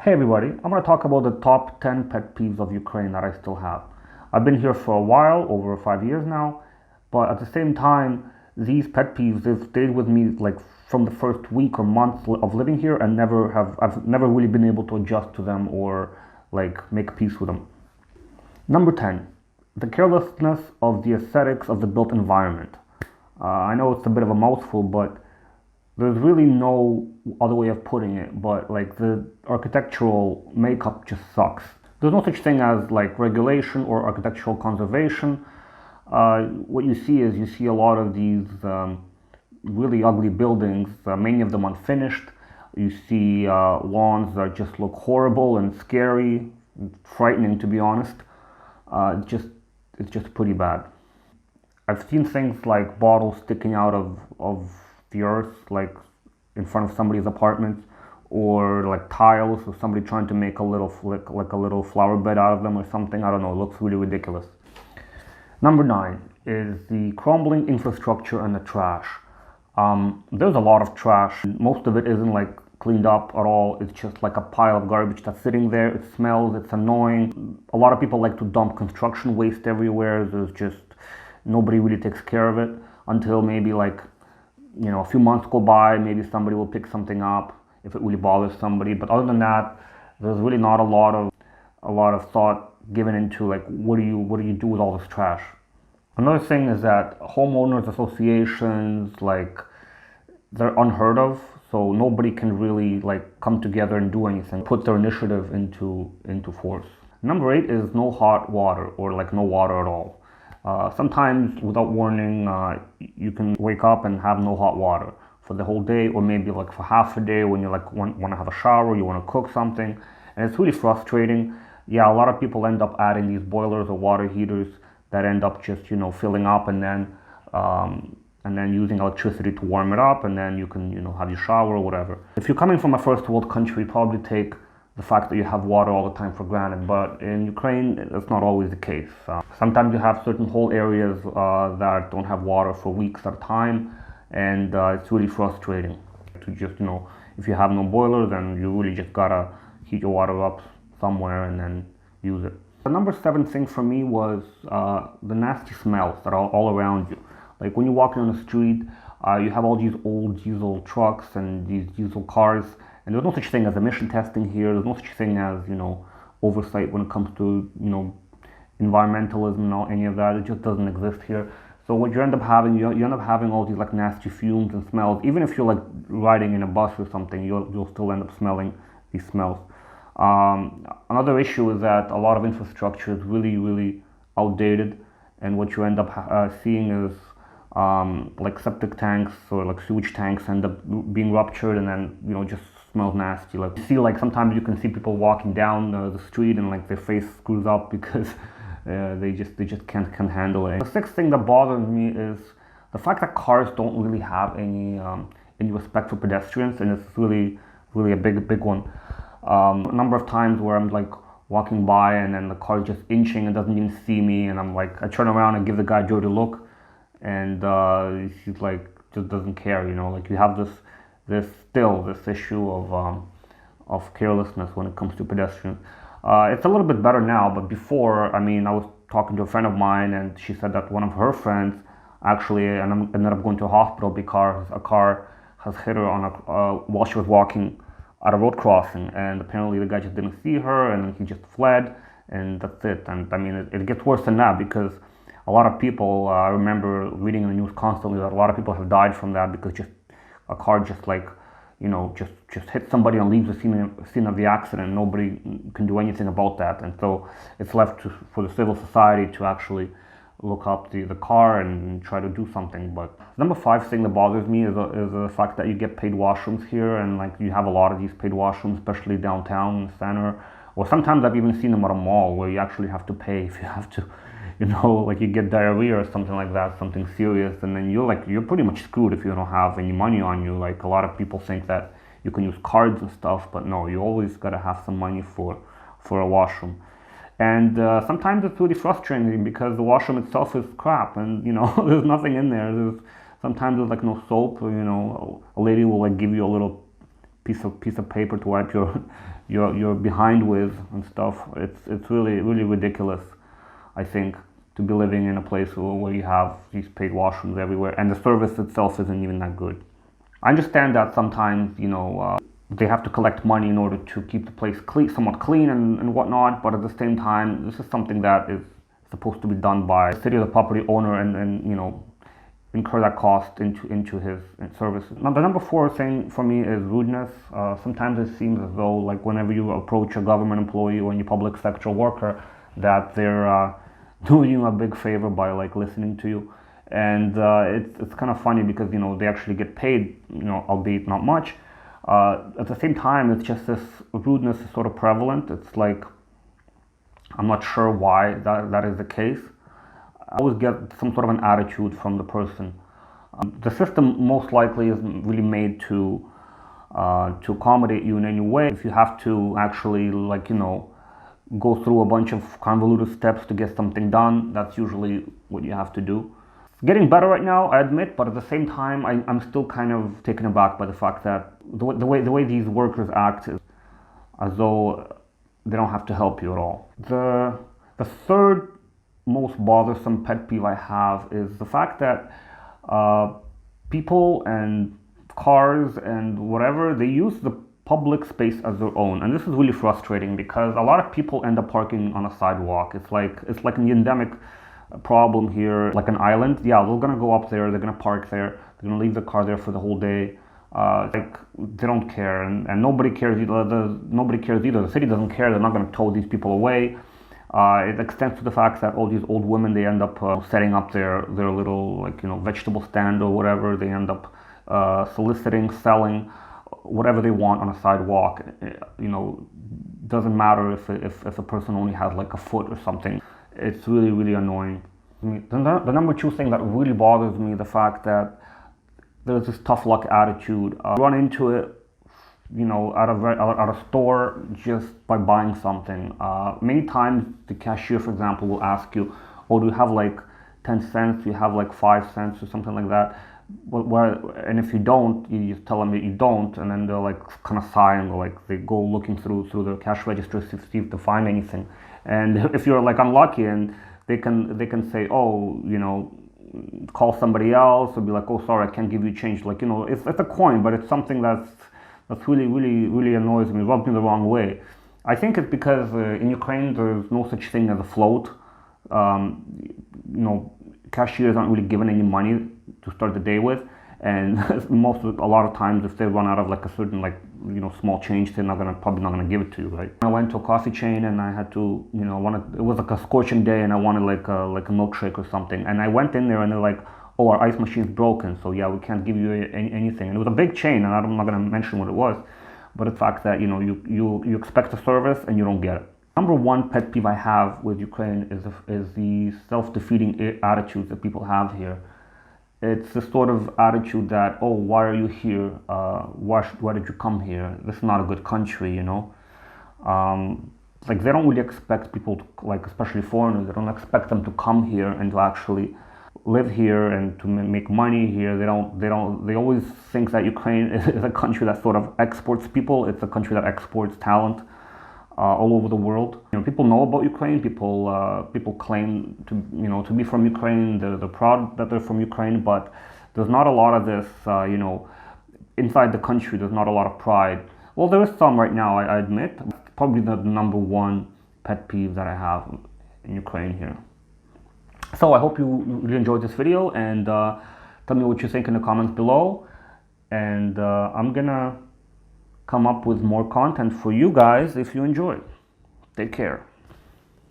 Hey everybody, I'm going to talk about the top 10 pet peeves of Ukraine that I still have. I've been here for a while, over 5 years now, but at the same time, these pet peeves, they've stayed with me like from the first week or month of living here and I've never really been able to adjust to them or like make peace with them. Number 10, the carelessness of the aesthetics of the built environment. I know it's a bit of a mouthful, but there's really no other way of putting it, but like the architectural makeup just sucks. There's no such thing as like regulation or architectural conservation. What you see is you see a lot of these really ugly buildings, many of them unfinished. You see lawns that just look horrible and scary, frightening to be honest. It's just pretty bad. I've seen things like bottles sticking out of the earth, like in front of somebody's apartment, or like tiles, or somebody trying to make a little like a little flower bed out of them or something. I don't know. It looks really ridiculous. Number 9 is the crumbling infrastructure and the trash. There's a lot of trash. Most of it isn't like cleaned up at all. It's just like a pile of garbage that's sitting there. It smells. It's annoying. A lot of people like to dump construction waste everywhere. There's just nobody really takes care of it until maybe like a few months go by, maybe somebody will pick something up if it really bothers somebody. But other than that, there's really not a lot of thought given into like what do you do with all this trash. Another thing is that homeowners associations, like, they're unheard of, so nobody can really like come together and do anything, put their initiative into force. Number 8 is no hot water, or like no water at all. Sometimes without warning, you can wake up and have no hot water for the whole day, or maybe like for half a day when you like want to have a shower, you want to cook something, and it's really frustrating. Yeah, a lot of people end up adding these boilers or water heaters that end up just filling up, and then using electricity to warm it up, and then you can have your shower or whatever. If you're coming from a first world country, probably take the fact that you have water all the time for granted, but in Ukraine, that's not always the case. Sometimes you have certain whole areas that don't have water for weeks at a time, and it's really frustrating to just, if you have no boiler, then you really just gotta heat your water up somewhere and then use it. The number 7 thing for me was the nasty smells that are all around you. Like when you're walking on the street, you have all these old diesel trucks and these diesel cars, and there's no such thing as emission testing here. There's no such thing as, oversight when it comes to, environmentalism and all, any of that. It just doesn't exist here. So what you end up having, you end up having all these like nasty fumes and smells. Even if you're like riding in a bus or something, you'll still end up smelling these smells. Another issue is that a lot of infrastructure is really, really outdated, and what you end up seeing is like septic tanks or like sewage tanks end up being ruptured, and then just smells nasty. Like you see, like sometimes you can see people walking down the street and like their face screws up because they just can't handle it. The 6th thing that bothers me is the fact that cars don't really have any respect for pedestrians, and it's really a big one. A number of times where I'm like walking by and then the car is just inching and doesn't even see me, and I'm like, I turn around and give the guy a dirty look, and he's like just doesn't care. Like you have this issue of carelessness when it comes to pedestrians. It's a little bit better now, but before, I was talking to a friend of mine, and she said that one of her friends actually ended up going to a hospital because a car has hit her while she was walking at a road crossing, and apparently the guy just didn't see her, and he just fled, and that's it. And it gets worse than that, because a lot of people, I remember reading in the news constantly that a lot of people have died from that, because just a car just like just hit somebody and leaves the scene of the accident. Nobody can do anything about that, and so it's left for the civil society to actually look up the car and try to do something. But number 5 thing that bothers me is the fact that you get paid washrooms here, and like you have a lot of these paid washrooms, especially downtown in the center, or sometimes I've even seen them at a mall where you actually have to pay if you have to, like you get diarrhea or something like that, something serious, and then you're pretty much screwed if you don't have any money on you. Like a lot of people think that you can use cards and stuff, but no, you always gotta have some money for a washroom. And sometimes it's really frustrating because the washroom itself is crap, and there's nothing in there. Sometimes there's like no soap, or a lady will like give you a little piece of paper to wipe your behind with and stuff. It's really ridiculous, I think, to be living in a place where you have these paid washrooms everywhere and the service itself isn't even that good. I understand that sometimes, they have to collect money in order to keep the place clean, somewhat clean and whatnot, but at the same time, this is something that is supposed to be done by the city or the property owner and incur that cost into his services. Now, the number 4 thing for me is rudeness. Sometimes it seems as though, like, whenever you approach a government employee or any public sector worker, that they're doing you a big favor by, like, listening to you. And it's kind of funny because, they actually get paid, albeit not much. At the same time, it's just this rudeness is sort of prevalent. It's like, I'm not sure why that is the case. I always get some sort of an attitude from the person. The system most likely isn't really made to accommodate you in any way. If you have to actually, like, go through a bunch of convoluted steps to get something done, that's usually what you have to do. It's getting better right now, I admit, but at the same time, I'm still kind of taken aback by the fact that the way these workers act is as though they don't have to help you at all. The third most bothersome pet peeve I have is the fact that people and cars and whatever, they use the public space as their own, and this is really frustrating because a lot of people end up parking on a sidewalk. It's like an endemic problem here, like an island. Yeah, they're gonna go up there, they're gonna park there, they're gonna leave the car there for the whole day. Like, they don't care, and nobody cares either. Nobody cares either. The city doesn't care. They're not going to tow these people away. It extends to the fact that all these old women, they end up setting up their little, like, vegetable stand or whatever. They end up soliciting, selling whatever they want on a sidewalk. Doesn't matter if a person only has like a foot or something. It's really annoying. The number 2 thing that really bothers me, the fact that there's this tough luck attitude. Run into it, at a store just by buying something. Many times the cashier, for example, will ask you, "Oh, do you have like 10 cents? Do you have like 5 cents or something like that?" And if you don't, you just tell them that you don't, and then they'll like kind of sigh and they go looking through the cash register to see if they find anything. And if you're like unlucky, and they can say, "Oh, call somebody else," or be like, "Oh, sorry, I can't give you change." Like, it's a coin, but it's something that's really annoys me, rubs me the wrong way. I think it's because in Ukraine there's no such thing as a float. Cashiers aren't really given any money to start the day with, and a lot of times if they run out of like a certain small change, they're probably not gonna give it to you, right? I went to a coffee chain and I had to, it was like a scorching day and I wanted like a milkshake or something, and I went in there and they're like, "Oh, our ice machine's broken, so yeah, we can't give you anything." And it was a big chain, and I'm not gonna mention what it was, but the fact that you expect a service and you don't get it. Number 1 pet peeve I have with Ukraine is the self-defeating attitudes that people have here. It's this sort of attitude that, "Oh, why are you here? Why did you come here? This is not a good country," Like, they don't really expect people to, like, especially foreigners, they don't expect them to come here and to actually live here and to make money here. They always think that Ukraine is a country that sort of exports people. It's a country that exports talent all over the world. People know about Ukraine. People claim to be from Ukraine. They're proud that they're from Ukraine, but there's not a lot of this. Inside the country, there's not a lot of pride. Well, there is some right now, I admit. Probably the number 1 pet peeve that I have in Ukraine here. So I hope you really enjoyed this video, and tell me what you think in the comments below. And I'm gonna come up with more content for you guys if you enjoy. Take care.